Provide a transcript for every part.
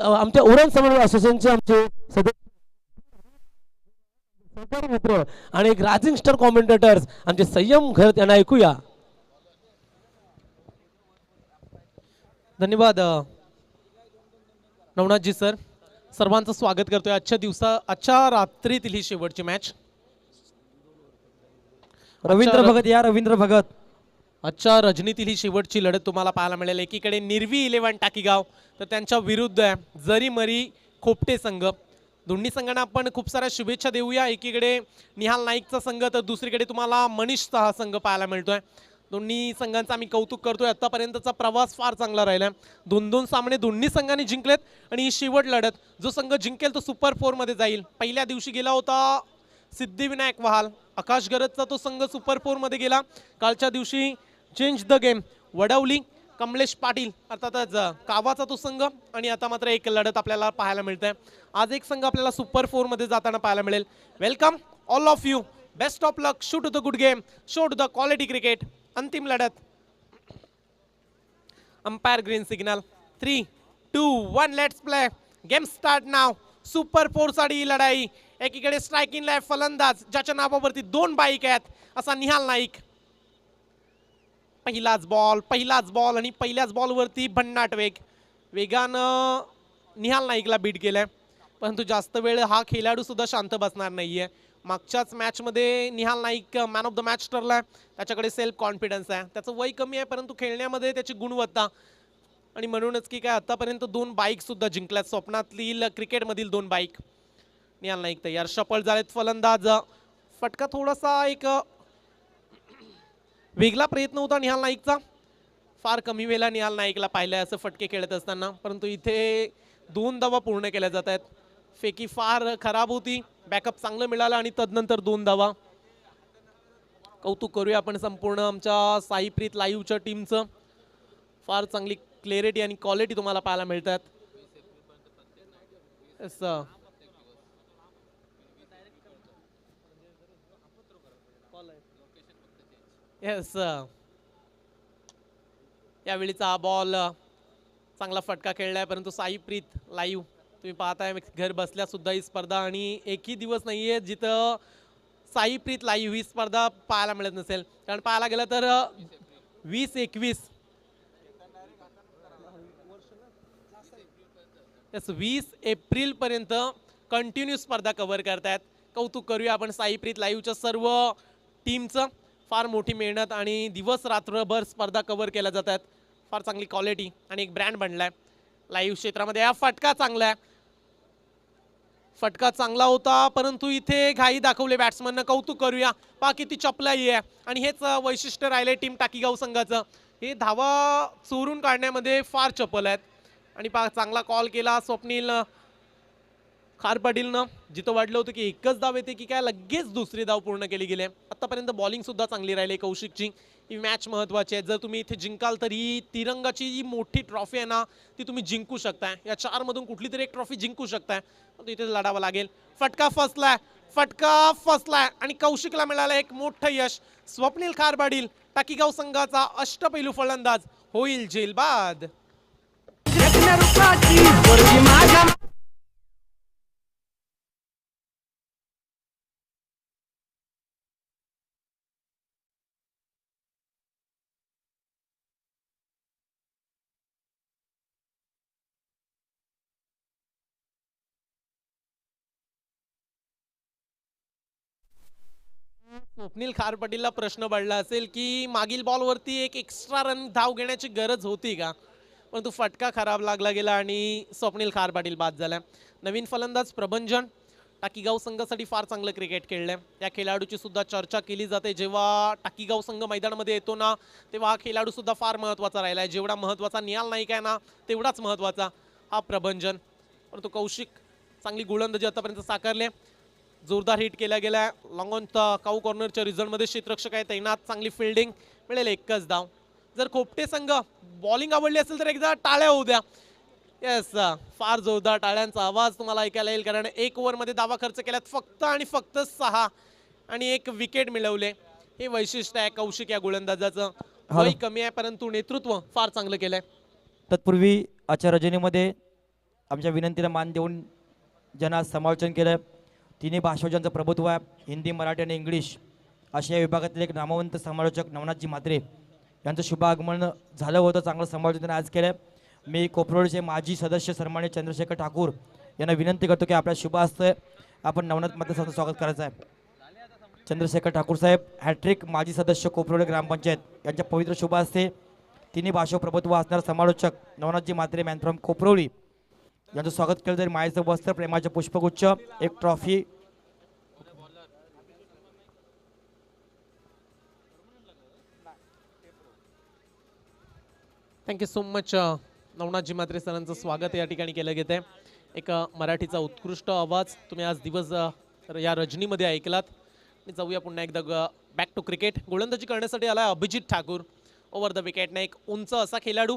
आमच्या उरण समन्वय असोसिएशनचे आमचे सदस्य सहकारी मित्र आणि एक रायझिंग स्टार कॉमेंटेटर्स आमचे संयम घरत यांना ऐकूया. धन्यवाद नवनाथजी सर. सर्वांचं स्वागत करतोय आजच्या रात्रीतील ही शेवटची मॅच. रवींद्र भगत या रवींद्र भगत. आजच्या रजनीतील ही शेवटची लढत तुम्हाला पाहायला मिळेल. एकीकडे निर्वी 11 टाकीगाव तर त्यांच्या विरुद्ध आहे जरी मरी खोपटे संघ. दोन्ही संघांना आपण खूप साऱ्या शुभेच्छा देऊया. एकीकडे निहाल नाईकचा संघ तर दुसरीकडे तुम्हाला मनीषचा हा संघ पाहायला मिळतोय. दोन्ही संघांचा आम्ही कौतुक करतोय. आतापर्यंतचा प्रवास फार चांगला राहिला. 2-2 सामने दोन्ही संघांनी जिंकलेत आणि ही शेवट लढत जो संघ जिंकेल तो सुपर 4 मध्ये जाईल. पहिल्या दिवशी गेला होता सिद्धिविनायक वहाल. आकाश गरजचा तो संघ सुपर 4 मध्ये गेला. कालच्या दिवशी change the game Wadavali Kamlesh Patil अर्थातच कावाचा तो संघ आणि आता मात्र एक लढत आपल्याला पाहायला मिळते. आज एक संघ आपल्याला सुपर 4 मध्ये जाताना पाहायला मिळेल. Welcome all of you. Best of luck. Show to the good game. Show to the quality cricket. अंतिम लढत. Umpire green signal. 3, 2, 1 let's play. Game start now. Super 4 साठी ही लढाई. एकीकडे स्ट्रायकिंगला फलंदाज ज्याच्या नावावरती 2 बाईक आहेत असा निहाल नाईक. पहिलाच बॉल आणि पहिल्याच बॉलवरती भन्नाट वेगानं निहाल नाईकला बीट केलंय. परंतु जास्त वेळ हा खेळाडू सुद्धा शांत बसणार नाहीये. मागच्याच मॅच मध्ये Nihal Naik man of the match ठरलाय. त्याच्याकडे सेल्फ कॉन्फिडन्स आहे. त्याचं वय कमी आहे परंतु खेळण्यामध्ये त्याची गुणवत्ता आणि म्हणूनच की काय आतापर्यंत 2 बाईक सुद्धा जिंकल्यात. स्वप्नातील क्रिकेटमधील 2 बाईक. निहाल नाईक तयार. शपल झालेत फलंदाज. फटका थोडासा एक वेगळा प्रयत्न होता निहाल नाईकचा. फार कमी वेळेला निहाल नाईकला पाहिलंय असं फटके खेळत असताना. परंतु इथे 2 धावा पूर्ण केल्या जात आहेत. फेकी फार खराब होती. बॅकअप चांगलं मिळालं आणि तदनंतर 2 धावा. कौतुक करूया आपण संपूर्ण आमच्या साईप्रीत लाईव्हच्या टीमचं. फार चांगली क्लॅरिटी आणि क्वालिटी तुम्हाला पाहायला मिळतात. येस यावेळीचा हा बॉल चांगला फटका खेळलाय. परंतु साईप्रीत लाईव्ह तुम्ही पाहताय घर बसल्या सुद्धा ही स्पर्धा आणि एकही दिवस नाहीये जिथं साईप्रीत लाईव्ह ही स्पर्धा पाहायला मिळत नसेल. कारण पाहायला गेलं तर 20-21 20 एप्रिल पर्यंत कंटिन्यू स्पर्धा कव्हर करतायत. कौतुक करूया आपण साईप्रीत लाईव्हच्या सर्व टीमचं. फार मोठी मेहनत आणि दिवस रात्रभर स्पर्धा कव्हर केल्या जातात. फार चांगली क्वालिटी आणि एक ब्रँड बनलाय लाईव्ह क्षेत्रामध्ये. हा फटका चांगला आहे. फटका चांगला होता परंतु इथे घाई दाखवले बॅट्समननं. कौतुक करूया. पहा किती चपलाई आहे आणि हेच वैशिष्ट्य राहिले टीम टाकीगाव संघाचं. हे धावा चोरून काढण्यामध्ये फार चपल आहेत. आणि पहा चांगला कॉल केला स्वप्नील खार पाटीलनं. जिथं वाटलं होतं की एकच धाव येते की काय लगेच दुसरी धाव पूर्ण केली गेली. आतापर्यंत बॉलिंग सुद्धा चांगली राहिली कौशिकची. ही मॅच महत्वाची आहे. जर तुम्ही इथे जिंकाल तर ही तिरंगाची जी मोठी ट्रॉफी आहे ना ती तुम्ही जिंकू शकताय. या 4 मधून कुठली तरी एक ट्रॉफी जिंकू शकताय. इथे लढावं लागेल. फटका फसलाय आणि कौशिकला मिळालं एक मोठं यश. स्वप्नील खार पाटील टाकीगाव संघाचा अष्टपैलू फलंदाज होईल जेलबाद. स्वप्नील खार पाटीलला प्रश्न पडला असेल की मागील बॉलवरती एक एक्स्ट्रा रन धाव घेण्याची गरज होती का. परंतु फटका खराब लागला गेला आणि स्वप्नील खार पाटील बाद झाला. नवीन फलंदाज प्रभंजन टाकीगाव संघासाठी फार चांगलं क्रिकेट खेळलंय. या खेळाडूची सुद्धा चर्चा केली जाते. जेव्हा टाकीगाव संघ मैदानामध्ये येतो ना तेव्हा हा खेळाडू सुद्धा फार महत्वाचा राहिला आहे. जेवढा महत्वाचा निहाल नाईक आहे ना तेवढाच महत्वाचा हा प्रभंजन. परंतु कौशिक चांगली गोलंदाजी आतापर्यंत साकारले. जोरदार हिट केला गेला. लॉंग ऑन काऊ कॉर्नरच्या रिझल्टमध्ये क्षेत्ररक्षक आहे तैनात. चांगली फिल्डिंग मिळेल. एकच धाव. जर खोपटे संघ बॉलिंग आवडली असेल तर एकदा टाळ्या होऊ द्या. येस फार जोरदार टाळ्यांचा आवाज तुम्हाला ऐकायला येईल. कारण 1 ओव्हरमध्ये धावा खर्च केल्यात फक्त आणि फक्त 6 आणि 1 विकेट मिळवले. हे वैशिष्ट्य आहे कौशिक या गोलंदाजाचं. वय कमी आहे परंतु नेतृत्व फार चांगलं केलंय. तत्पूर्वी आजच्या रजनीमध्ये आमच्या विनंतीला मान देऊन ज्यांना समालोचन केलं, तिन्ही भाषांचं प्रभुत्व आहे, हिंदी, मराठी आणि इंग्लिश अशा या विभागातील एक नामवंत समालोचक नवनाथजी म्हात्रे यांचं शुभ आगमन झालं होतं. चांगलं समालोचन त्यांनी आज केलं. मी कोपरोळचे माजी सदस्य सन्मान्य चंद्रशेखर ठाकूर यांना विनंती करतो की आपल्या शुभ हस्ते आपण नवनाथ म्हात्रे साहेबांचं स्वागत करायचं आहे. चंद्रशेखर ठाकूर साहेब हॅट्रिक माजी सदस्य कोपरोळे ग्रामपंचायत यांच्या पवित्र शुभ हस्ते तिन्ही भाषा प्रभुत्व असणारे समालोचक नवनाथजी म्हात्रे मॅन फ्रॉम कोपरोळी यांचं स्वागत केलं. तरी मायेचं वस्त्र, प्रेमाचे पुष्पगुच्छ, एक trophy thank you so much. Navnathji Mhatre सरांचं स्वागत या ठिकाणी केलं गेलं आहे. एक मराठीचा उत्कृष्ट आवाज तुम्ही आज दिवस या रजनीमध्ये ऐकलात. जाऊया पुन्हा एकदा बॅक टू क्रिकेट. गोलंदाजी करण्यासाठी आला अभिजित ठाकूर. ओव्हर द विकेटने एक उंच असा खेळाडू,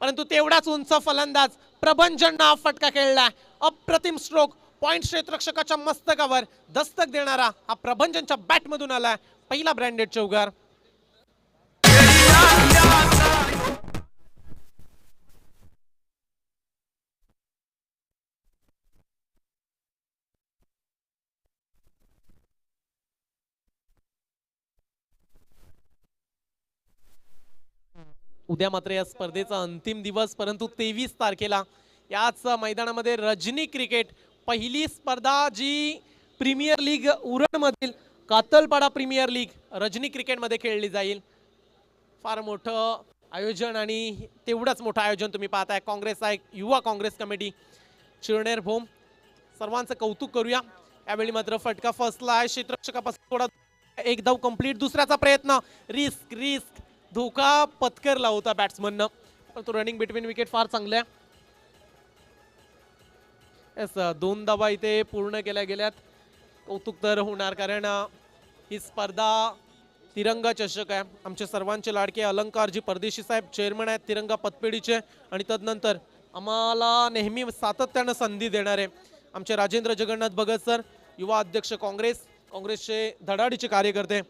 परंतु तेवढाच उंच फलंदाज प्रभंजननं हा फटका खेळला. अप्रतिम स्ट्रोक, पॉइंट क्षेत्ररक्षकाच्या मस्तकावर दस्तक देणारा हा प्रभंजनच्या बॅटमधून आला. पहिला ब्रँडेड चौकार. उद्या मात्र या स्पर्धेचा अंतिम दिवस, परंतु 23 तारखेला याच मैदानामध्ये रजनी क्रिकेट पहिली स्पर्धा जी प्रीमियर लीग उरणमधील कातलपाडा प्रीमियर लीग रजनी क्रिकेटमध्ये खेळली जाईल. फार मोठं आयोजन आणि तेवढंच मोठं आयोजन तुम्ही पाहताय. काँग्रेस आहे, युवा काँग्रेस कमिटी, चिरनेर भोम, सर्वांचं कौतुक करूया. यावेळी मात्र फटका फसला आहे क्षेत्ररक्षकापासून थोडा. एक धाव कंप्लीट. दुसऱ्याचा प्रयत्न, रिस्क रिस्क धोका पत्करला होता बॅट्समननं, परंतु रनिंग बिटवीन विकेट फार चांगल्या. येस, 2 धावा इथे पूर्ण केल्या गेल्यात. कौतुक तर होणार, कारण ही स्पर्धा तिरंगा चषक आहे. आमचे सर्वांचे लाडके अलंकारजी परदेशी साहेब चेअरमन आहेत तिरंगा पतपेढीचे, आणि तदनंतर आम्हाला नेहमी सातत्यानं संधी देणारे आमचे राजेंद्र जगन्नाथ भगत सर, युवा अध्यक्ष काँग्रेसचे धडाडीचे कार्यकर्ते.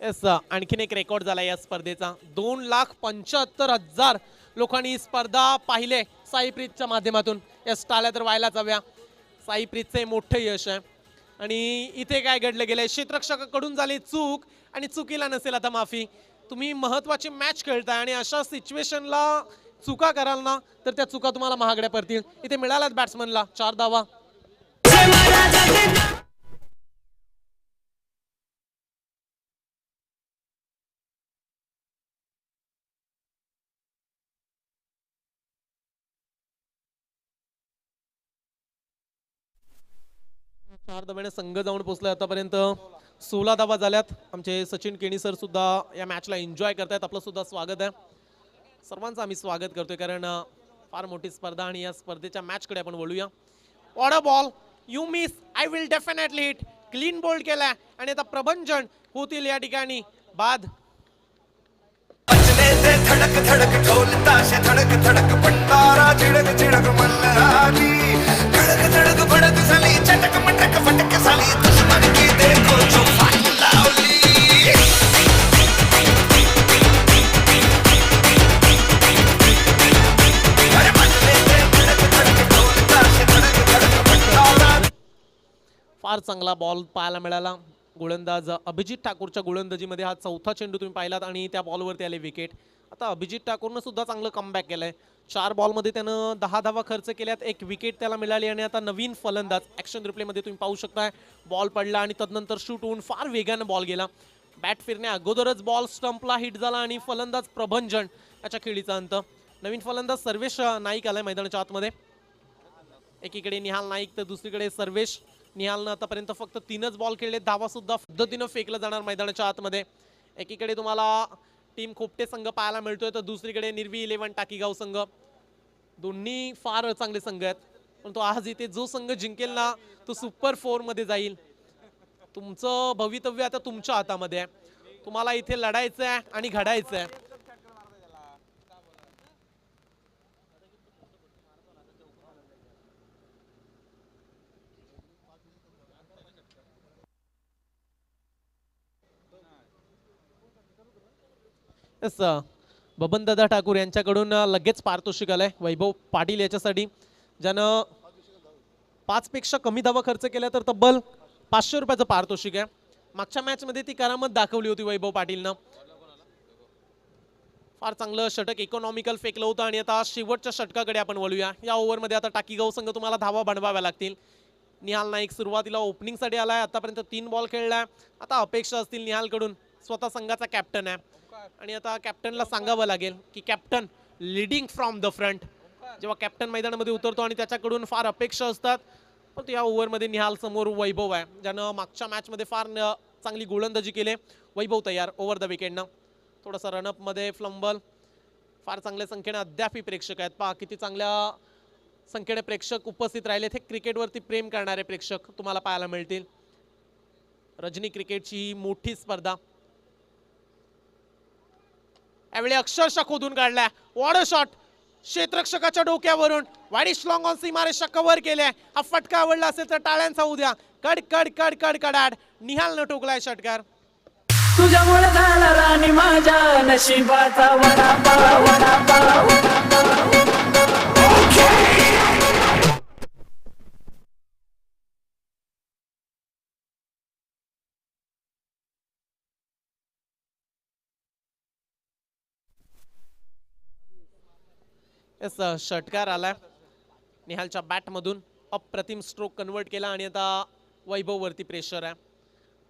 येस, आणखीन एक रेकॉर्ड झाला या स्पर्धेचा. 2,75,000 लोकांनी ही स्पर्धा पाहिले साईप्रीतच्या माध्यमातून. यस, टाळ्या तर व्हायलाच हव्या. साईप्रीतचे मोठे यश आहे. आणि इथे काय घडलं गेलंय, क्षेत्ररक्षकाकडून झाली चूक, आणि चुकीला नसेल आता माफी. तुम्ही महत्वाची मॅच खेळताय आणि अशा सिच्युएशनला चुका कराल ना, तर त्या चुका तुम्हाला महागड्या पडतील. इथे मिळाल्यात बॅट्समनला 4 धावा. चार धाब्याने संघ जाऊन पोहोचलाय आतापर्यंत. 16 धावा झाल्यात. आमचे सचिन केणी सर सुद्धा या मॅचला एन्जॉय करतायत. आपलं सुद्धा स्वागत आहे. सर्वांचं आम्ही स्वागत करतोय, कारण फार मोठी स्पर्धा, आणि या स्पर्धेच्या मॅचकडे आपण वळूया. Odd a ball, you miss, I will definitely hit. Clean bowled केलाय, आणि आता प्रभंजन होतील या ठिकाणी बाद. धडक धडक ढोल ताशे धडक धडक भंडारा चिडक चिडक मल्हारी धडक धडक भडक झाली चटक मटक फटक झाली दुश्मन की देखो जो फाइल लावली. अरे बजले ते धडक धडक ढोल ताशे धडक धडक भंडारा. फार चांगला बॉल पाहायला मिळाला. गोलंदाज अभिजित ठाकूरच्या गोलंदाजीमध्ये हा चौथा चेंडू तुम्ही पाहिलात, आणि त्या बॉलवरती आले विकेट. आता अभिजित ठाकूरनं सुद्धा चांगलं कमबॅक केलंय. 4 बॉलमध्ये त्यानं 10 धावा खर्च केल्यात, 1 विकेट त्याला मिळाली. आणि आता नवीन फलंदाज ॲक्शन रिप्लेमध्ये तुम्ही पाहू शकताय, बॉल पडला आणि तदनंतर शूट होऊन फार वेगानं बॉल गेला. बॅट फिरण्या अगोदरच बॉल स्टंपला हिट झाला, आणि फलंदाज प्रभंजन याच्या खेळीचा अंत. नवीन फलंदाज सर्वेश नाईक आलाय मैदानाच्या आतमध्ये. एकीकडे निहाल नाईक तर दुसरीकडे सर्वेश. निहालनं आतापर्यंत फक्त 3च बॉल खेळले. धावा सुद्धा पद्धतीनं फेकलं जाणार मैदानाच्या आतमध्ये. एकीकडे तुम्हाला टीम खोपटे संघ पाहायला मिळतोय, तर दुसरीकडे निर्वी 11 टाकीगाव संघ. दोन्ही फार चांगले संघ आहेत, परंतु आज इथे जो संघ जिंकेल ना, तो सुपर 4 मध्ये जाईल. तुमचं भवितव्य आता तुमच्या हातामध्ये आहे. तुम्हाला इथे लढायचं आहे आणि घडायचं आहे. येस, बबनदादा ठाकूर यांच्याकडून लगेच पारितोषिक आलंय वैभव पाटील याच्यासाठी, ज्यानं 5 पेक्षा कमी धावा खर्च केल्या तर तब्बल 500 रुपयाचं पारितोषिक आहे. मागच्या मॅच मध्ये ती करामत दाखवली होती वैभव पाटीलनं. फार चांगलं षटक इकॉनॉमिकल फेकलं होतं आणि आता शेवटच्या षटकाकडे आपण वळूया. या ओव्हरमध्ये आता टाकीगाव संघ तुम्हाला धावा बनवाव्या लागतील. निहाल नाईक सुरुवातीला ओपनिंगसाठी आलाय, आतापर्यंत 3 बॉल खेळलाय. आता अपेक्षा असतील निहालकडून, स्वतः संघाचा कॅप्टन आहे आणि आता कॅप्टनला सांगावं लागेल की captain leading from the front. जेव्हा कॅप्टन मैदानामध्ये उतरतो आणि त्याच्याकडून फार अपेक्षा असतात, पण या ओव्हरमध्ये निहाल समोर वैभव आहे, ज्यानं मागच्या मॅचमध्ये फार चांगली गोलंदाजी केली. वैभव तयार ओव्हर द विकेटनं. थोडासा रनअप मध्ये फ्लंबल. फार चांगल्या संख्येने अद्यापही प्रेक्षक आहेत. पहा किती चांगल्या संख्येने प्रेक्षक उपस्थित राहिलेत. हे क्रिकेटवरती प्रेम करणारे प्रेक्षक तुम्हाला पाहायला मिळतील. रजनी क्रिकेटची मोठी स्पर्धा यावेळी अक्षरशः खोदून काढलाय. वॉट अ शॉट, क्षेत्ररक्षकाच्या डोक्यावरून वाईड लॉंग ऑन सीमारेषा कव्हर केल्या. हा फटका आवडला असेल तर टाळ्यांचा उद्या कड कड कड कड कडाड. निहालनं ठोकलाय षटकार. तुझ्यामुळे झाला राणी माझ्या नशिबाचा वडापाव वडापाव वडापाव. षटकार आलाय निहालच्या बॅटमधून. अप्रतिम स्ट्रोक कन्वर्ट केला आणि आता वैभव वरती प्रेशर आहे.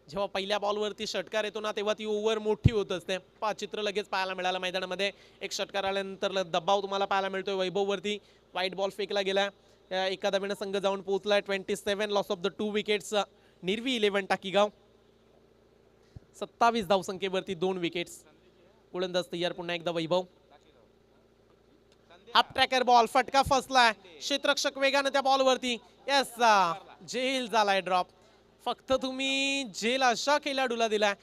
जेव्हा पहिल्या बॉलवरती षटकार येतो ना, तेव्हा ती ओव्हर मोठी होत असते. चित्र लगेच पाहायला मिळालं मैदानामध्ये. एक षटकार आल्यानंतर दबाव तुम्हाला पाहायला मिळतोय वैभववरती. वाईट बॉल फेकला गेला. एका धावेनं संघ जाऊन पोहोचलाय 27, loss of the 2 wickets. Nirvi 11 Takigaon. 27 धावसंख्येवरती 2 विकेट्स. गोलंदाज तयार पुन्हा एकदा वैभव. हाफ ट्रॅकर बॉल, फटका फसलाय. क्षेत्ररक्षक वेगाने त्या बॉलवरती. यस, जेल झालाय ड्रॉप. फक्त तुम्ही जेल अशा खेळाडूला दिलाय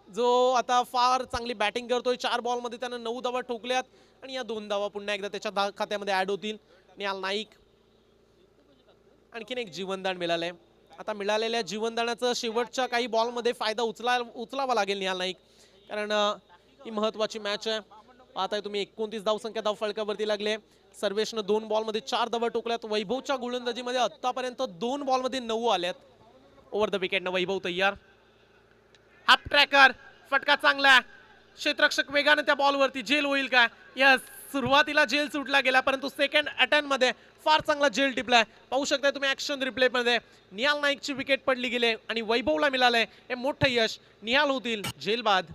जो आता फार चांगली बॅटिंग करतोय. 4 बॉलमध्ये त्यानं 9 धावा ठोकल्यात आणि या 2 धावा पुन्हा एकदा त्याच्या खात्यामध्ये ऍड होतील. निहाल नाईक आणखीन एक जीवनदान मिळालंय. आता मिळालेल्या जीवनदानाचं शेवटच्या काही बॉलमध्ये फायदा उचलावा लागेल निहाल नाईक, कारण ही महत्वाची मॅच आहे. आता तुम्ही 29 धावसंख्या धावफलकावरती लागले. सर्वेशनं 2 बॉलमध्ये 4 धावा ठोकल्यात. वैभवच्या गोलंदाजीमध्ये आतापर्यंत 2 बॉलमध्ये 9 आल्यात. ओव्हर द विकेटनं वैभव तयार. हाफ ट्रॅकर, फटका चांगला. क्षेत्ररक्षक वेगाने त्या बॉलवरती. जेल होईल का? यस, सुरुवातीला जेल सुटला गेला, परंतु सेकंड अटेम्प्ट मध्ये फार चांगला जेल टिपलाय. पाहू शकता तुम्ही ऍक्शन रिप्ले मध्ये. निहाल नाईकची विकेट पडली गेले आणि वैभवला मिळालंय हे मोठं यश. निहाल होतील जेल बाद.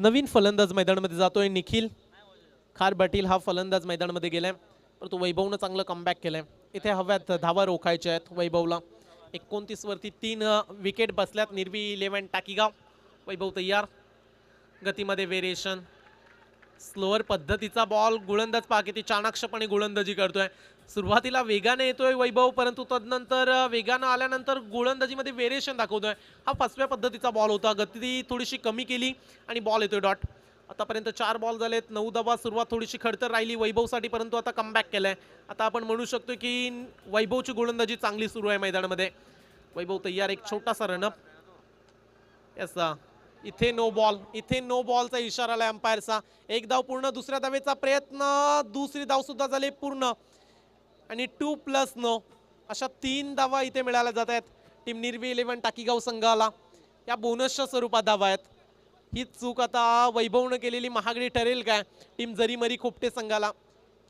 नवीन फलंदाज मैदानामध्ये जातोय निखिल खारबाटील. हा फलंदाज मैदानामध्ये गेलाय, परंतु वैभवनं चांगलं कमबॅक केलंय. इथे हव्यात धावा रोखायच्या आहेत वैभवला. 29 वरती 3 विकेट बसल्यात. निर्वी 11 टाकीगाव. वैभव तयार. गतीमध्ये व्हेरिएशन. स्लोअर पद्धतीचा बॉल. गोलंदाज पहा किती चाणाक्षपणे गोलंदाजी करतोय. सुरुवातीला वेगाने येतोय वैभव, परंतु तदनंतर वेगानं आल्यानंतर गोलंदाजीमध्ये व्हेरिएशन दाखवतोय. हा 5व्या पद्धतीचा बॉल होता. गती थोडीशी कमी केली आणि बॉल येतोय डॉट. आतापर्यंत 4 बॉल झालेत, 9 धावा. सुरुवात थोडीशी खडतर राहिली वैभवसाठी, परंतु आता कमबॅक केलाय. आता आपण म्हणू शकतो की वैभवची गोलंदाजी चांगली सुरू आहे मैदानामध्ये. वैभव तयार. एक छोटासा रनअप. यस, इथे नो बॉल. इथे नो बॉलचा इशारा आलाय अंपायरचा. 1 धाव पूर्ण. दुसऱ्या धावेचा प्रयत्न. दुसरी धाव सुद्धा झाली पूर्ण आणि 2+9 अशा 3 धावा इथे मिळाल्या जात आहेत. टीम निर्वी 11 टाकीगाव संघाला. या बोनसच्या स्वरूपात धावा आहेत. ही चूक आता वैभवनं केलेली महागडी ठरेल काय टीम जरीमरी खोपटे संघाला.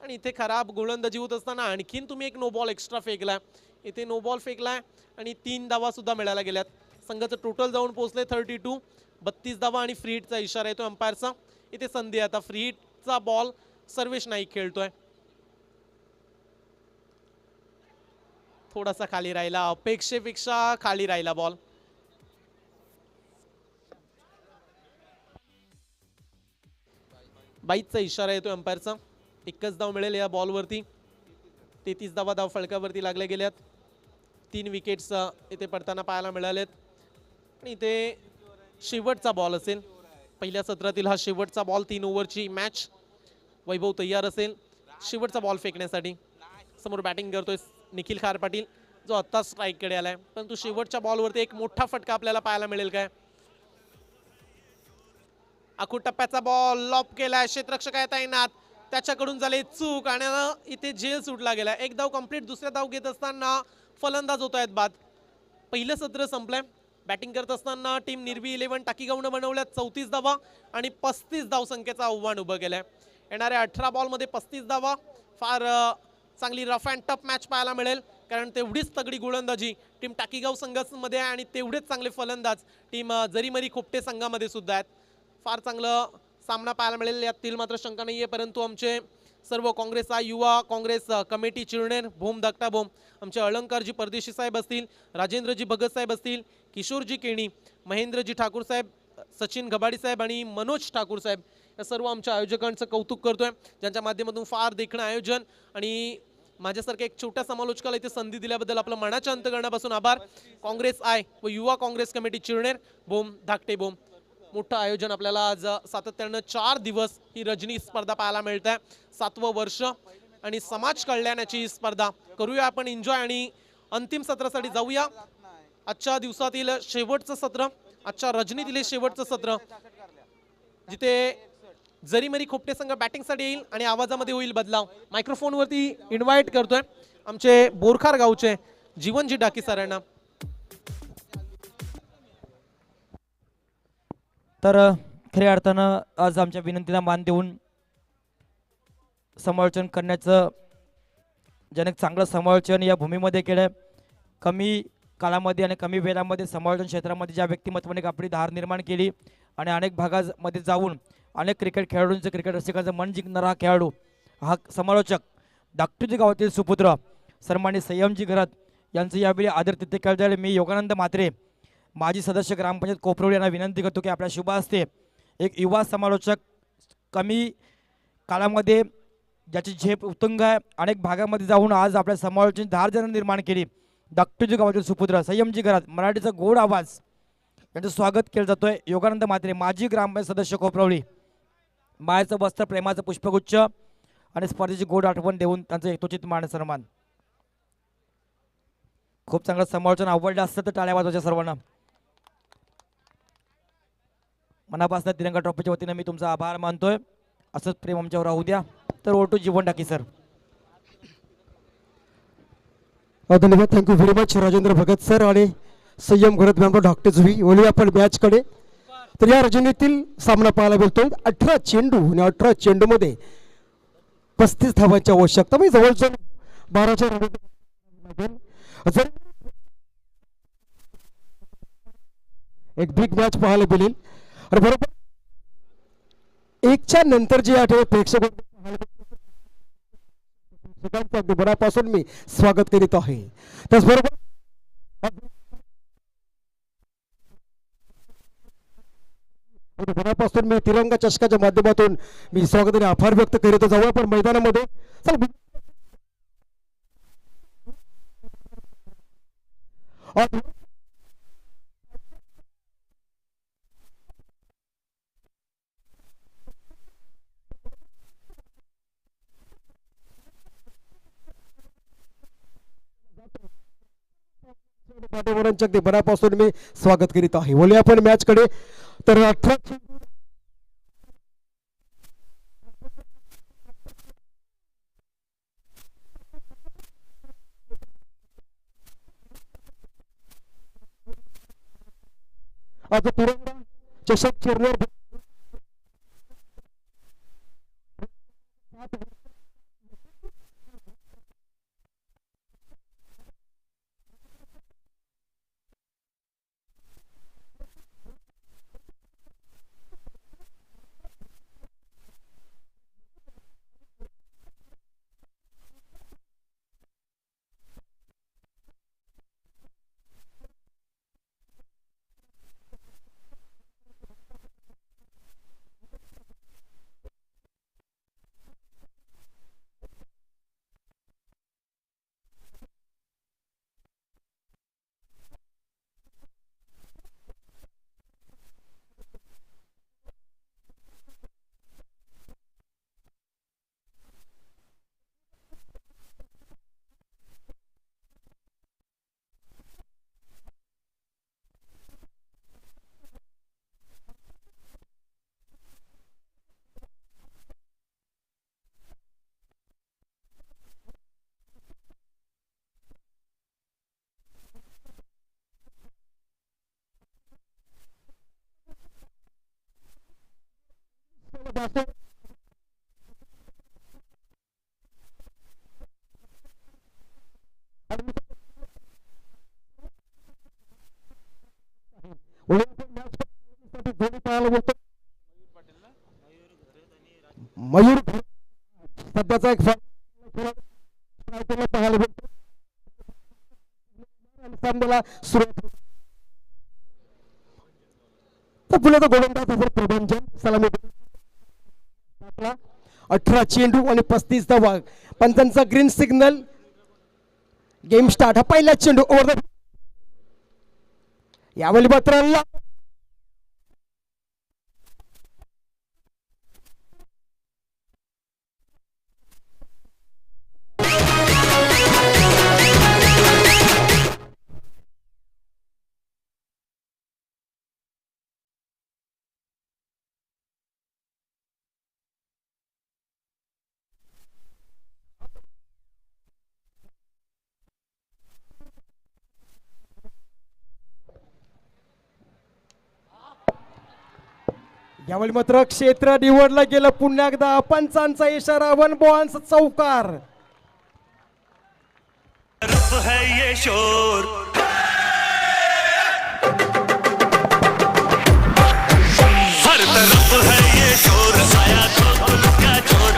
आणि इथे खराब गोलंदाजी होत असताना आणखीन तुम्ही एक नो बॉल एक्स्ट्रा फेकलाय. इथे नो बॉल फेकलाय आणि 3 धावा सुद्धा मिळायला गेल्यात. संघाचं टोटल जाऊन पोहोचले 32. 32 धावा आणि फ्री हिटचा इशारा येतो अंपायरचा. इथे संधी आता फ्री हिटचा बॉल सर्वेश नाईक खेळतोय. थोडासा खाली राहिला, अपेक्षेपेक्षा खाली राहिला बॉल. बाईचा इशारा येतो अंपायरचा. एकच धाव मिळेल या बॉलवरती. 33 धाव फलकावरती लागल्या गेल्यात. 3 विकेट्स इथे पडताना पाहायला मिळालेत. आणि इथे शेवटचा बॉल असेल पहिल्या सत्रातील. हा शेवटचा बॉल 3 ओव्हरची मॅच. वैभव तयार असेल शेवटचा बॉल फेकण्यासाठी. समोर बॅटिंग करतोय निखिल खार पाटील जो आत्ता स्ट्राईककडे आलाय. परंतु शेवटच्या बॉलवरती एक मोठा फटका आपल्याला पाहायला मिळेल काय. आखू टप्प्याचा बॉल लॉप केलाय. क्षेत्ररक्षक आहे तैनात. त्याच्याकडून झाले चूक आणि इथे झेल सुटला गेला. एक धाव कंप्लीट. दुसऱ्या धाव घेत असताना फलंदाज होत आहेत बाद. पहिलं सत्र संपलंय. बॅटिंग करत असताना टीम निर्वी 11 टाकीगावनं बनवल्यात 34 धावा आणि 35 धावसंख्येचं आव्हान उभं केलंय. येणाऱ्या 18 बॉलमध्ये 35 धावा. फार चांगली रफ अँड टफ मॅच पाहायला मिळेल कारण तेवढीच तगडी गोलंदाजी टीम टाकीगाव संघामध्ये आहे आणि तेवढेच चांगले फलंदाज टीम जरीमरी खोपटे संघामध्ये सुद्धा आहेत. फार चांगलं सामना पाहायला मिळेल यातील मात्र शंका नाही आहे. परंतु आमचे सर्व काँग्रेस युवा काँग्रेस कमिटी चिरनेर भूम धाकटा भूम आमचे अलंकारजी परदेशी साहेब असतील, राजेंद्रजी भगत साहेब असतील, किशोरजी केणी, महेंद्रजी ठाकूर साहेब, सचिन गबाडी साहेब आणि मनोज ठाकूर साहेब या सर्व आमच्या आयोजकांचं कौतुक करतोय ज्यांच्या माध्यमातून फार देखणं आयोजन आणि माझ्यासारख्या एक छोट्या समालोचकाला इथे संधी दिल्याबद्दल आपलं मनाच्या अंतकरणापासून आभार. काँग्रेस व युवा काँग्रेस कमिटी चिरनेर भूम धाकटे भूम. मोठं आयोजन आपल्याला आज सातत्यानं 4 दिवस ही रजनी स्पर्धा पाहायला मिळत आहे. 7वं वर्ष आणि समाज कल्याणाची स्पर्धा करूया आपण एन्जॉय आणि अंतिम सत्रासाठी जाऊया. आजच्या दिवसातील शेवटचं सत्र, आजच्या रजनीतील शेवटचं सत्र जिथे जरीमरी खोपटे संघ बॅटिंगसाठी येईल आणि आवाजामध्ये होईल बदलाव. मायक्रोफोनवरती इन्व्हाइट करतोय आमचे बोरखार गावचे जीवनजी डाकी सरांना. तर खऱ्या अर्थानं आज आमच्या विनंतीला मान देऊन समालोचन करण्याचं ज्याने चांगलं समालोचन या भूमीमध्ये केलं. कमी काळामध्ये आणि कमी वेळामध्ये समालोचन क्षेत्रामध्ये ज्या व्यक्तिमत्वाने आपली धार निर्माण केली आणि अनेक भागामध्ये जाऊन अनेक क्रिकेट खेळाडूंचं क्रिकेट रसिकांचं मन जिंकणारा हा खेळाडू हा समालोचक डॉक्टरजी गावातील सुपुत्र सन्माननीय संयमजी घरात यांचं यावेळी आदर तिथे केलं जाईल. मी योगानंद म्हात्रे माजी सदस्य ग्रामपंचायत कोपरवली यांना विनंती करतो की आपल्या शुभ हस्ते एक युवा समालोचक कमी काळामध्ये ज्याची झेप उत्तुंग आहे अनेक भागामध्ये जाऊन आज आपल्या समालोचन धार ज्यानं निर्माण केली डॉक्टरजी गावातील सुपुत्र संयमजी घरात मराठीचा गोड आवाज यांचं स्वागत केलं जातोय. योगानंद म्हात्रे माजी ग्रामपंचायत सदस्य कोपरवली मायाचं वस्त्र प्रेमाचं पुष्पगुच्छ आणि स्पर्धेची गोड आठवण देऊन त्यांचं यथोचित मान सन्मान. खूप चांगलं समालोचन आवडलं असतं तर टाळ्या वाजवायच्या सर्वांना. मनापासून तिरंगा ट्रॉफीच्या वतीनं मी तुमचा आभार मानतोय. असंच प्रेम आमच्यावर राहू द्या. तर ओटू जीवन टाकी सर. धन्यवाद. Thank you very much Rajendra Bhagat sir आणि संयम घरत मॅम डॉक्टर जुवी. वळूया आपण मॅचकडे. तर या रजनीतील सामना पाहायला मिळतोय. 18 चेंडू आणि 18 चेंडूमध्ये 35 धावांची आवश्यकता म्हणजे जवळजवळ 12च्या एक बिग मॅच पाहायला मिळेल. आणि बरोबर 1च्या नंतर जे आठवडे प्रेक्षकांचं मनापासून मी स्वागत करीत आहे. त्याचबरोबर मनापासून मी तिरंगा चषकाच्या माध्यमातून मी स्वागत आणि आभार व्यक्त करीत जाऊ आपण मैदानामध्ये. अगदी मनापासून मी स्वागत करीत आहे. बोलूया आपण मॅचकडे. तर 18 आता तिरंगा चषक चिरनेर मयूर सध्याचा एक पाहायला भेटतो सामन्याला सुरुवात होते. तर पुण्याचा गोलंदाज असेल प्रभंजन सलामी 18 चेंडू आणि 35 धावा. पंचांचा ग्रीन सिग्नल, गेम स्टार्ट. हा पहिला चेंडू ओव्हर द यावेळी मात्र यावेळी मात्र क्षेत्र निवडलं गेलं. पुन्हा एकदा पंचांचा इशारा, वन बॉन्स चौकार. तरफ है ये शोर, हर तरफ है ये शोर, आया तो गुल का चोर.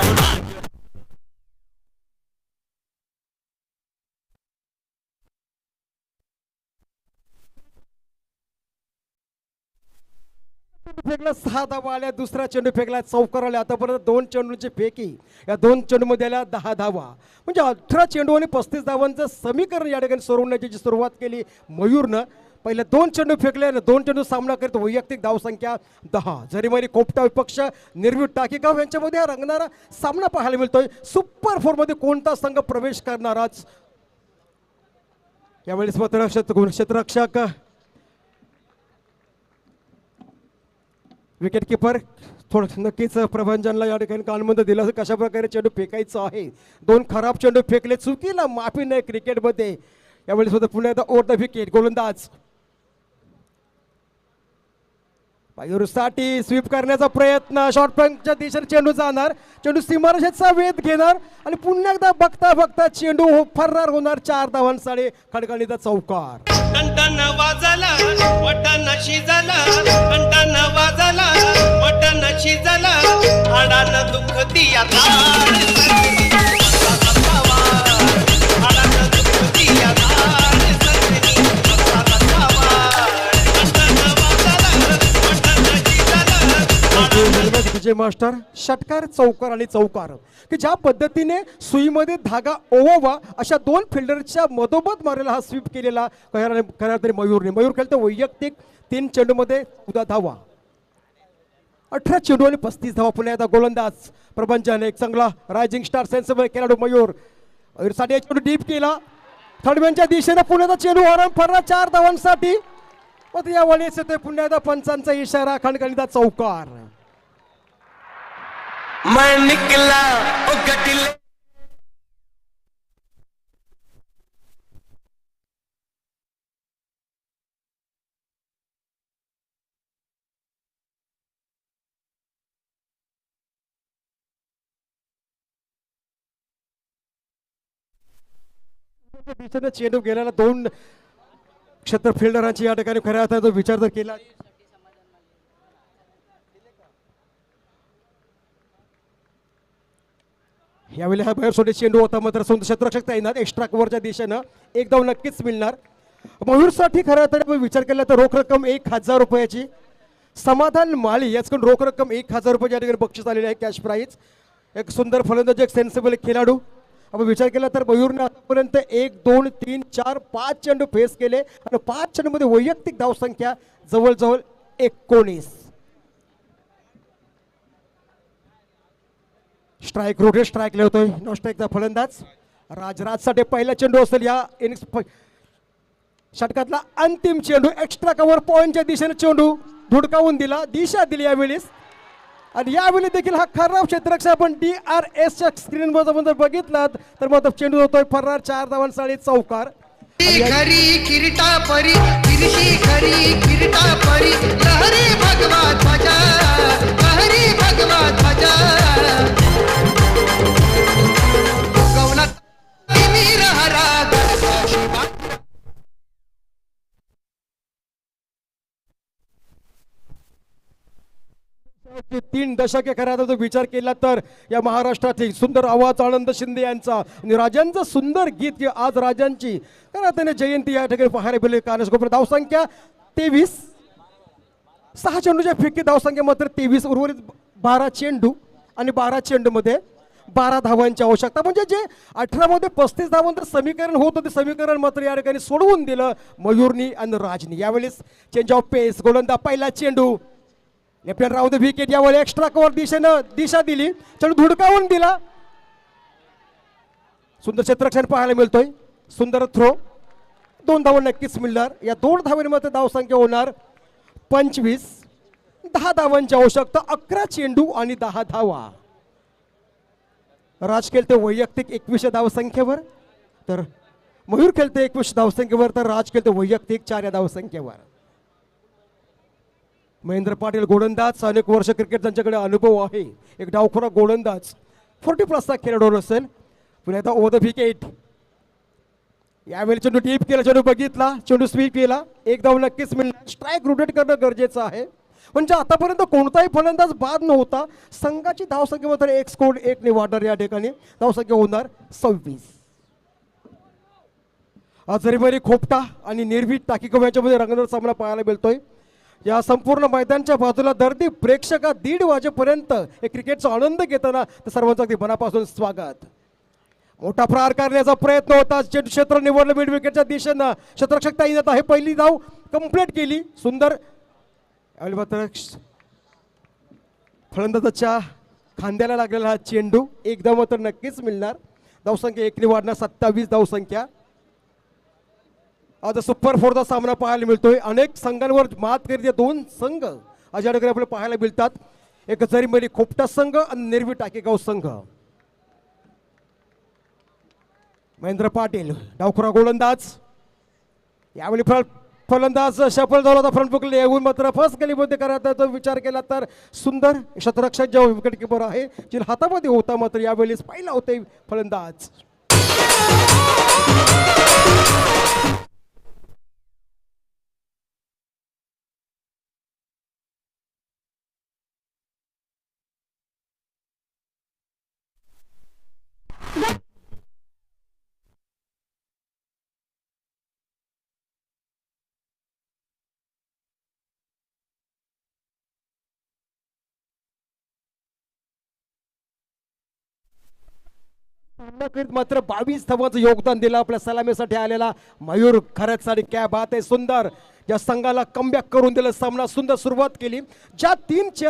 फेकला 6 धावा आल्या. दुसरा चेंडू फेकला चौकार आल्या. आतापर्यंत 2 चेंडूंची फेकी, या 2 चेंडूमध्ये आल्या 10 धावा. म्हणजे 18 चेंडू आणि 35 धावांचं समीकरण या ठिकाणी सोडवण्याची जी सुरुवात केली मयूरनं. पहिले 2 चेंडू फेकले आणि 2 चेंडू सामना करत वैयक्तिक धावसंख्या 10. जरीमारी कोपटा विपक्ष निर्वीड टाकेगाव यांच्यामध्ये हा रंगणारा सामना पाहायला मिळतोय. सुपर 4 मध्ये कोणता संघ प्रवेश करणाराच. यावेळेस मात्र क्षेत्ररक्षक विकेट किपर थोडं नक्कीच प्रभंजनला या ठिकाणी कानमंद दिला असेल कशा प्रकारे चेंडू फेकायचं आहे. 2 खराब चेंडू फेकले, चुकीला माफी नाही क्रिकेटमध्ये. यावेळी सुद्धा पुन्हा एकदा ओव्हर द विकेट. गोलंदाज मयूरसाठी स्वीप करण्याचा प्रयत्न, शॉर्ट फ्लंगच्या दिशेने चेंडू जाणार, चेंडू सीमारेषेचा वेध घेणार आणि पुन्हा एकदा बघता बघता चेंडू फरार होणार. 4 धावांसाठी खडखडीचा चौकार. टन वाजला वटन शिजला, टन वाजला वटन शिजला, हाडान दुःख दिया ताड संगती, हाडान दुःख दिया ताड संगती, विजय मास्टर. षटकार, चौकार आणि चौकार की ज्या पद्धतीने सुईमध्ये धागा ओवावा अशा 2 फिल्डरच्या मधोमध मारलेला हा स्वीप केलेला खऱ्या तरी मयूरने. मयूर खेळतो वैयक्तिक 3 चेंडूमध्ये उदा धावा. 18 चेंडू आणि 35 धावा. पुन्हा एकदा गोलंदाज प्रबंधन, एक चांगला रायझिंग स्टार सेन्सिबल खेळाडू मयूर. मयूरसाठी एक चेंडू डीप केला, थर्डमॅनच्या दिशेने पुण्याचा चेंडू आराम फरला 4 धावांसाठी. या वेळेस येतोय पुन्हा एकदा पंचांचा इशारा, खणखणीचा चौकार. मैं निकला ओ गटिले. दिशेने चेंडू गेलेला 2 क्षेत्र फिल्डरांची या ठिकाणी खऱ्या अर्थाचा विचार जर केला यावेळी हा बाहेर सोडे चेंडू होता मात्र क्षेत्ररक्षक येणार. एक्स्ट्रा कव्हरच्या दिशेनं 1 धाव नक्कीच मिळणार. मयूरसाठी खऱ्या अर्थाने विचार केला तर रोख रक्कम 1000 रुपयाची. समाधान माळी याचकडून रोख रक्कम 1000 रुपये या ठिकाणी बक्षीस आलेले आहे, कॅश प्राईज. एक सुंदर फलंदाज, एक सेन्सिबल खेळाडू. आपण विचार केला तर मयूरने आतापर्यंत 1 2 3 4 5 चेंडू फेस केले आणि 5 चेंडूमध्ये वैयक्तिक धावसंख्या जवळजवळ 19. स्ट्राईक रोटेट स्ट्राईक लिहतोय. नो स्ट्राईकचा फलंदाज राजसाठी पहिला चेंडू असेल या इनिंग्स षटकातला अंतिम चेंडू. एक्स्ट्रा कव्हर पॉईंटच्या दिशेने चेंडू धुडकावून दिला, दिशा दिली यावेळेस. आणि यावेळी देखील हा खराब क्षेत्ररक्षक आपण DRSच्या स्क्रीनवर जर बघितलात तर मग चेंडू होतोय फरार. 4 धावांसाठी चौकार. खरी किरीटा परी किरीशी खरी किरीटा परी, लहरी भगवा ध्वजा, लहरी भगवा ध्वजा, गवनात वीर हरा गणसाशी. 3 दशके खऱ्या अर्थाचा विचार केला तर या महाराष्ट्रातील सुंदर आवाज आनंद शिंदे यांचा आणि राजांचं सुंदर गीत की आज राजांची खऱ्या अर्थाने जयंती या ठिकाणी पाहायला मिळेल. कानसकोपर धावसंख्या 23, 6 चेंडूच्या फिक्की धावसंख्या मात्र 23, उर्वरित 12 चेंडू आणि 12 चेंडूमध्ये 12 धावांची आवश्यकता. म्हणजे जे 18 मध्ये 35 धावांचं समीकरण होतं ते समीकरण मात्र या ठिकाणी सोडवून दिलं मयूरनी आणि राजनी. यावेळेस चेंज ऑफ पेस, गोलंदाज पहिला चेंडू left hand round the wicket, यावेळी एक्स्ट्रा कव्हर दिशा दिली, चेंडू धुडकावून दिला. सुंदर क्षेत्ररक्षण पाहायला मिळतोय, सुंदर थ्रो, 2 धावा नक्कीच मिळणार. या 2 धावांमध्ये धावसंख्या होणार 25, 10 धावांची आवश्यकता, 11 चेंडू आणि 10 धावा. राज खेळते वैयक्तिक 21 धावसंख्येवर, तर मयूर खेळते 21 धावसंख्येवर, तर राज खेळते वैयक्तिक 4 या धावसंख्येवर. महेंद्र पाटील गोलंदाज, अनेक वर्ष क्रिकेट त्यांच्याकडे अनुभव आहे, एक डावखोरा गोलंदाज, 40+ खेळाडू असेल. पुन्हा आता ओव्हर द विकेट, यावेळी चेंडू डीप केला, चेंडू बघितला, चेंडू स्वीप केला, 1 धाव नक्कीच मिळणार. स्ट्राईक रोटेट करणं गरजेचं आहे. म्हणजे आतापर्यंत कोणताही फलंदाज बाद नव्हता. संघाची धावसंख्या मात्र 1 स्कोर 1 ने वाढणार. या ठिकाणी धावसंख्या होणार 26. आजरीमरी खोपटा आणि निर्भीड टाकीकोम यांच्यामध्ये रंगतदार सामना पाहायला मिळतोय. या संपूर्ण मैदानच्या बाजूला दर्दी प्रेक्षक 1:30 वाजेपर्यंत हे क्रिकेटचा आनंद घेताना सर्वांचं अगदी मनापासून स्वागत. मोठा प्रहार करण्याचा प्रयत्न होता, क्षेत्र निवडलं मिड विकेटच्या दिशेनं, क्षेत्ररक्षक तैनात आहे, पहिली धाव कंप्लीट केली. सुंदर मात्र फलंदाजाच्या खांद्याला लागलेला हा चेंडू, 1 धाव मात्र नक्कीच मिळणार. धावसंख्या 1 ने वाढणार, 27 धावसंख्या. आज सुपर 4चा सामना पाहायला मिळतोय. अनेक संघांवर मात करीत 2 संघ आज या ठिकाणी आपल्याला पाहायला मिळतात. एक जरीमरी खोपटा संघ आणि निर्वी टाकेगाव संघ. महेंद्र पाटील डावखुरा गोलंदाज, यावेळी फलंदाज सफल झाला होता, फ्रंट बुकला येऊन मात्र फर्स्ट गलीमध्ये करायचा विचार केला तर सुंदर क्षेत्ररक्षक जेव्हा विकेट किपर आहे जे हातामध्ये होता, मात्र यावेळेस पहिला होते फलंदाज. मात्र 22 धावांचं योगदान दिलं आपल्या सलामीसाठी आलेला मयूर. खरंच आणि क्या बात आहे, सुंदर या संघाला कमबॅक करून दिलं. सामना सुंदर सुरुवात केली, ज्या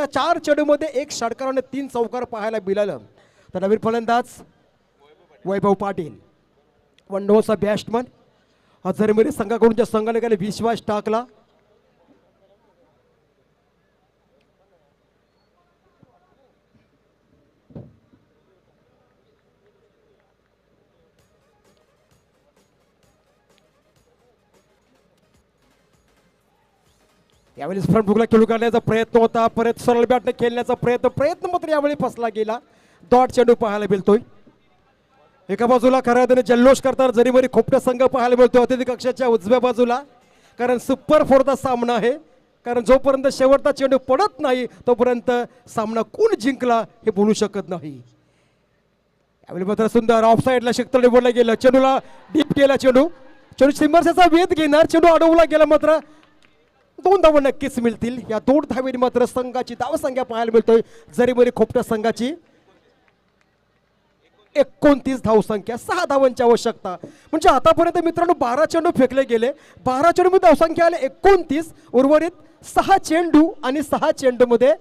4 चेंडूमध्ये 1 षटकार आणि 3 चौकार पाहायला मिळालं. तर नवीन फलंदाज वैभव पाटील, वन डाऊनचा बॅट्समन, हजारीमध्ये संघाकडून ज्या संघाने गेले विश्वास टाकला. यावेळी फ्रंट बुकला खेळू काढण्याचा प्रयत्न होता, परत सरळ बॅटने खेळण्याचा प्रयत्न मात्र यावेळी फसला गेला. डॉट चेंडू पाहायला मिळतोय. एका बाजूला खऱ्या अर्थाने जल्लोष करताना जरीमरी खोपटा संघ पाहायला मिळतोय अतिथी कक्षाच्या उजव्या बाजूला, कारण सुपर 4चा सामना आहे. कारण जोपर्यंत शेवटचा चेंडू पडत नाही तोपर्यंत सामना कोण जिंकला हे बोलू शकत नाही. यावेळी मात्र सुंदर ऑफ साईडला क्षेत्र निवडलं गेलं, चेंडूला डीप केला, चेंडू सिमरसेचा वेध घेणार, चेंडू अडवला गेला, मात्र 2 धावा नक्कीच मिळतील. या 2 धावेने मात्र संघाची धावसंख्या पाहायला मिळतोय जरीमरी खोपटा संघाची 29 धावसंख्या, 6 धावांची आवश्यकता. म्हणजे आतापर्यंत मित्रांनो 12 चेंडू फेकले गेले, 12 चेंडूमध्ये धावसंख्या आले 29, उर्वरित 6 चेंडू आणि 6 चेंडूमध्ये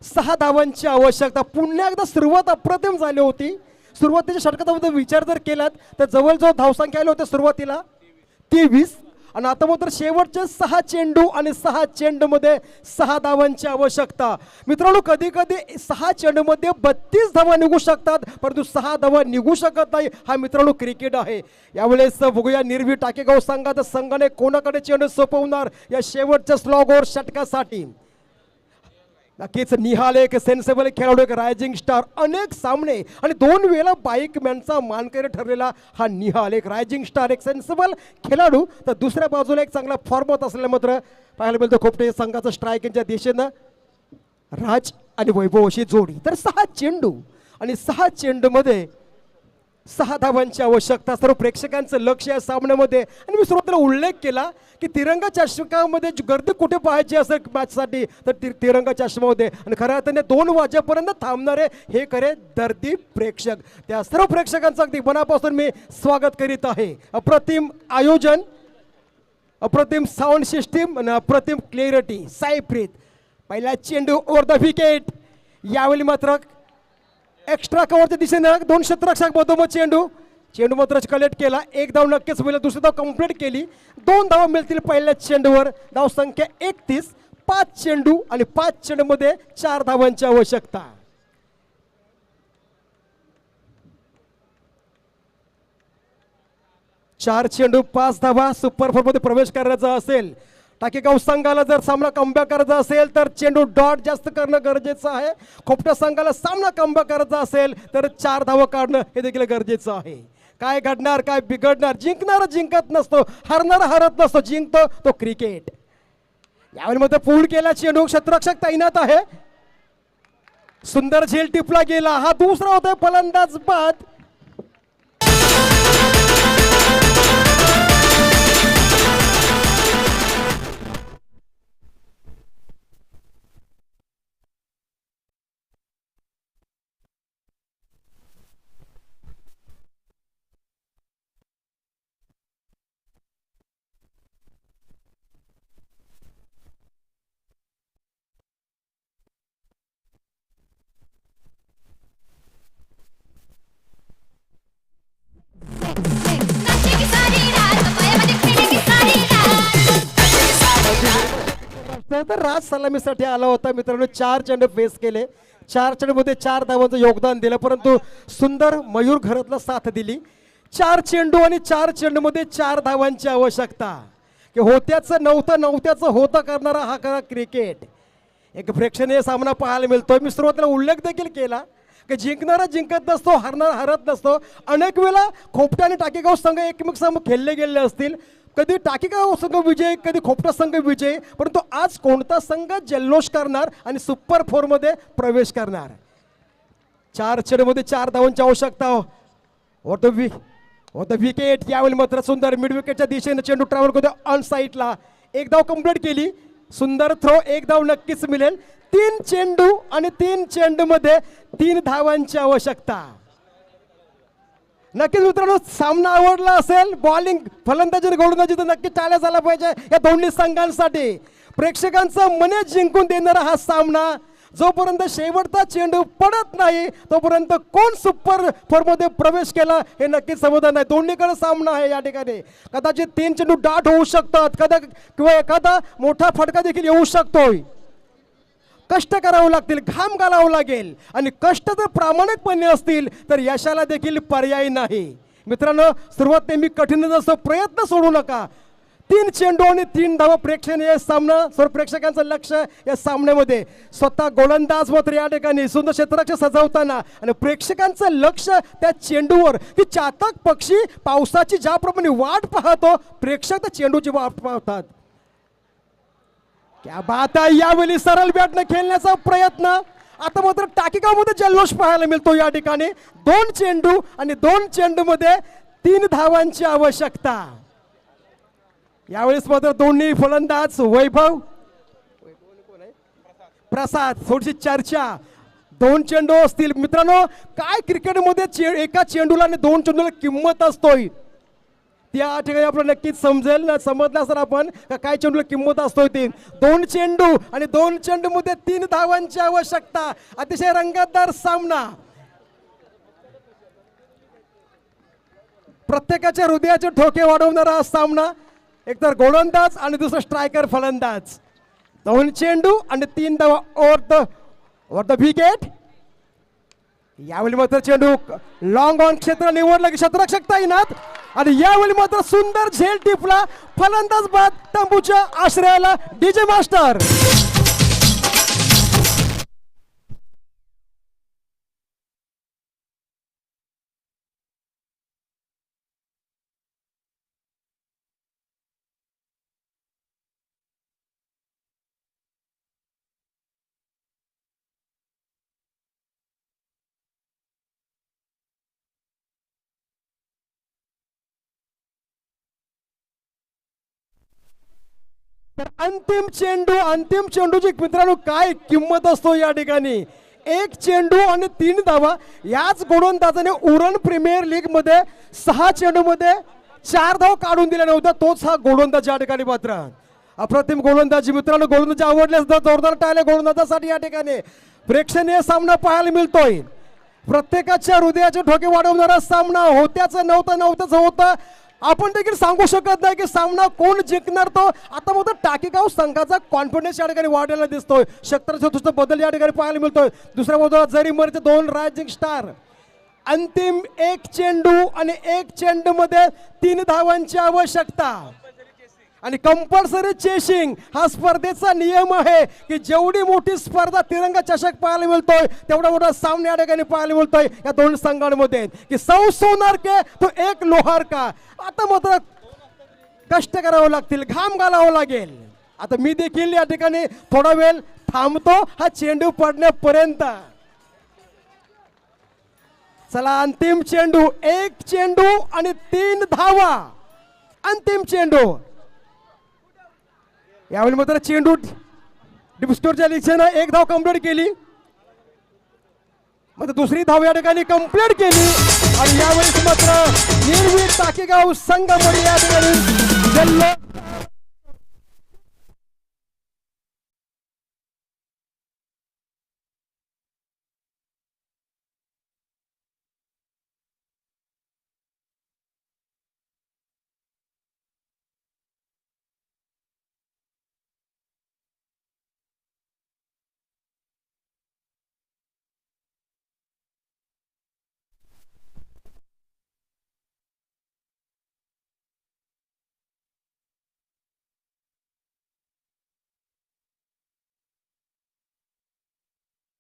6 धावांची आवश्यकता. पुन्हा एकदा सुरुवात अप्रतिम झाली होती. सुरुवातीच्या षटकामध्ये विचार जर केलात तर जवळजवळ धावसंख्या आले होते सुरुवातीला 23, आणि आता मात्र शेवटचे 6 चेंडू आणि 6 चेंडूमध्ये 6 धावांची आवश्यकता. मित्रांनो कधी कधी 6 चेंडूमध्ये 32 धावा निघू शकतात, परंतु 6 धावा निघू शकत नाही. हा मित्रांनो क्रिकेट आहे. यावेळेस बघूया निर्वी टाकेगाव संघात संघाने कोणाकडे चेंडू सोपवणार या शेवटच्या स्लॉग ओव्हर षटकासाठी. नक्कीच निहाल एक सेन्सेबल खेळाडू, एक रायझिंग स्टार, अनेक सामने आणि 2 वेळा बाईकमॅनचा मानकरी ठरलेला हा निहाल, एक रायझिंग स्टार, एक सेन्सेबल खेळाडू. तर दुसऱ्या बाजूला एक चांगला फॉर्मत असलेला मात्र पाहायला मिळतो खोपटे संघाचं स्ट्रायकिंगच्या दिशेनं. राज आणि वैभव अशी जोडी. तर 6 चेंडू आणि 6 चेंडूमध्ये 6 धावांची आवश्यकता. सर्व प्रेक्षकांचं लक्ष या सामन्यामध्ये. आणि मी सुरुवातीला उल्लेख केला की तिरंगा चषकामध्ये गर्दी कुठे पाहायची असेल मॅचसाठी तर तिरंगा चषकामध्ये. आणि खऱ्या अर्थाने 2 वाजेपर्यंत थांबणारे हे खरे दर्दी प्रेक्षक. त्या सर्व प्रेक्षकांचं अगदी मनापासून मी स्वागत करीत आहे. अप्रतिम आयोजन, अप्रतिम साऊंड सिस्टीम आणि अप्रतिम क्लिअरिटी. साईप्रीत पहिला चेंडू ओव्हर द विकेट. यावेळी मात्र एक्स्ट्रा कव्हरच्या दिशेनं 2 क्षेत्ररक्षक मधोमध चेंडू मात्र कलेक्ट केला. 1 धाव नक्कीच मिळेल. दुसरी धाव कंप्लीट केली. 2 धावा मिळतील पहिल्या चेंडूवर. धाव संख्या 31. 5 चेंडू आणि 5 चेंडूमध्ये 4 धावांची आवश्यकता. चार चेंडू 5 धावा. सुपर फोर मध्ये प्रवेश करायचा असेल, टाकेगाव संघाला जर सामना कमबॅक करायचा असेल तर चेंडू डॉट जास्त करणं गरजेचं आहे. खोपटा संघाला सामना कमबॅक करायचा असेल तर 4 धावा काढणं हे देखील गरजेचं आहे. काय घडणार, काय बिघडणार? जिंकणारा जिंकत नसतो, हरणारा हरत नसतो, जिंकतो तो क्रिकेट. यावेळी मध्ये पूल केला चेंडू. क्षेत्ररक्षक तैनात आहे. सुंदर झेल टिपला गेला. हा दुसरा होता फलंदाज बाद. तर राज सलामीसाठी आला होता मित्रांनो. 4 चेंडू फेस केले. 4 चेंडूमध्ये 4 धावांचं योगदान दिलं, परंतु सुंदर मयूर घरातला साथ दिली. 4 चेंडू आणि 4 चेंडूमध्ये 4 धावांची आवश्यकता. की होत्याचं नव्हत्याचं होतं करणारा हा खरा क्रिकेट. एक प्रेक्षणीय सामना पाहायला मिळतोय. मी सुरुवातीला उल्लेख देखील केला की जिंकणारा जिंकत नसतो, हरणारा हरत नसतो. अनेक वेळा खोपटा आणि टाकेगाव संघ एकमेक खेळले गेले असतील. कधी टाकेगाव संघ विजय, कधी खोपटा संघ विजय, परंतु आज कोणता संघ जल्लोष करणार आणि सुपर 4 मध्ये प्रवेश करणार? 4 चेंडूमध्ये 4 धावांची आवश्यकता. The wicket. यावेळी मात्र सुंदर मिड विकेटच्या दिशेने चेंडू ट्रॅव्हल करतो ऑन साईडला. 1 धाव कंप्लीट केली. सुंदर थ्रो. 1 धाव नक्कीच मिळेल. 3 चेंडू आणि 3 चेंडूमध्ये 3 धावांची आवश्यकता. नक्कीच मित्रांनो सामना आवडला असेल. बॉलिंग, फलंदाजी आणि गोलंदाजी तर नक्की टाळ्या झाला पाहिजे या दोन्ही संघांसाठी. प्रेक्षकांचं मने जिंकून देणारा हा सामना. जोपर्यंत शेवटचा चेंडू पडत नाही तोपर्यंत कोण सुपर 4 मध्ये प्रवेश केला हे नक्कीच समजणार नाही. दोन्हीकडे सामना आहे या ठिकाणी. कदाचित 3 चेंडू डाट होऊ शकतात, किंवा एखादा मोठा फटका देखील येऊ शकतोय. कष्ट करावं लागतील, घाम घालावं लागेल आणि कष्ट जर प्रामाणिकपणे असतील तर यशाला देखील पर्याय नाही. मित्रांनो सुरुवात नेहमी कठीणच असतो, प्रयत्न सोडू नका. 3 चेंडू आणि 3 धावा प्रेक्षणीय सामना. सर्व प्रेक्षकांचं लक्ष या सामन्यामध्ये. स्वतः गोलंदाज मात्र या ठिकाणी सुंदर क्षेत्ररक्षक सजवताना आणि प्रेक्षकांचं लक्ष त्या चेंडूवर की चातक पक्षी पावसाची ज्याप्रमाणे वाट पाहतो प्रेक्षक त्या चेंडूची वाट पाहतात. क्या बात आहे. यावेळी सरळ बॅटने खेळण्याचा प्रयत्न. आता मात्र टाकेगावमध्ये जल्लोष पाहायला मिळतो या ठिकाणी. 2 चेंडू आणि 2 चेंडूमध्ये 3 धावांची आवश्यकता. यावेळेस मात्र दोन्ही फलंदाज वैभव प्रसाद. थोडीशी चर्चा. 2 चेंडू असतील मित्रांनो. काय क्रिकेटमध्ये एका चेंडूला आणि 2 चेंडूला किंमत असतोय त्या ठिकाणी आपल्याला नक्कीच समजेल ना. समजला सर आपण काय चेंडूला किंमत असतोय ती. 2 चेंडू आणि 2 चेंडूमध्ये 3 धावांची आवश्यकता. अतिशय रंगतदार सामना. प्रत्येकाच्या हृदयाचे ठोके वाढवणारा हा सामना. एकतर गोलंदाज आणि दुसरा स्ट्रायकर फलंदाज. 2 चेंडू आणि 3 धावा ओव्हर द विकेट. यावेळी मात्र चेंडू लॉंग ऑन क्षेत्र निवडलं की क्षेत्ररक्षक तैनात आणि यावेळी मात्र सुंदर झेल टिपला. फलंदाज बाद. तंबूच्या आश्रयाला डीजे मास्टर. तर अंतिम चेंडूची मित्रांनो काय किंमत असतो या ठिकाणी. एक चेंडू आणि 3 धावा. याच गोलंदाजाने उरण प्रीमियर लीग मध्ये 6 चेंडूमध्ये 4 धाव काढून दिल्या नव्हत्या. तोच हा गोलंदाज या ठिकाणी मात्र अप्रतिम गोलंदाजी. मित्रांनो गोलंदाजी आवडले असतात जोरदार टाळ्या गोलंदाजासाठी या ठिकाणी. प्रेक्षणीय सामना पाहायला मिळतोय. प्रत्येकाच्या हृदयाचे ठोके वाढवणारा सामना. होत्याचं नव्हतंच होतं. आपण देखील सांगू शकत नाही की सामना कोण जिंकणार तो. आता मग टाकीगाव संघाचा कॉन्फिडन्स या ठिकाणी वाढलेला दिसतोय. शक्यतो बदल या ठिकाणी पाहायला मिळतोय. दुसऱ्या बाजूला जरी मरचे 2 रायझिंग स्टार. अंतिम एक चेंडू आणि एक चेंडू मध्ये 3 धावांची आवश्यकता आणि कंपल्सरी चेसिंग हा स्पर्धेचा नियम आहे की जेवढी मोठी स्पर्धा तिरंगा चषक पाहायला मिळतोय तेवढा मोठा सामना या ठिकाणी पाहायला मिळतोय या 2 संघांमध्ये की 100 सोनार के तो 1 लोहार का. आता मात्र कष्ट करावं लागतील, घाम घालावं लागेल. आता मी देखील या ठिकाणी थोडा वेळ थांबतो हा चेंडू पडण्यापर्यंत. चला अंतिम चेंडू. एक चेंडू आणि 3 धावा. अंतिम चेंडू. यावेळी मात्र चेंडू डिस्टोरच्या लिक्सनं 1 धाव कंप्लीट केली. मात्र दुसरी धाव या ठिकाणी कंप्लीट केली आणि यावेळी मात्र निर्वीर टाकेगाव संघामध्ये या ठिकाणी जल्लोष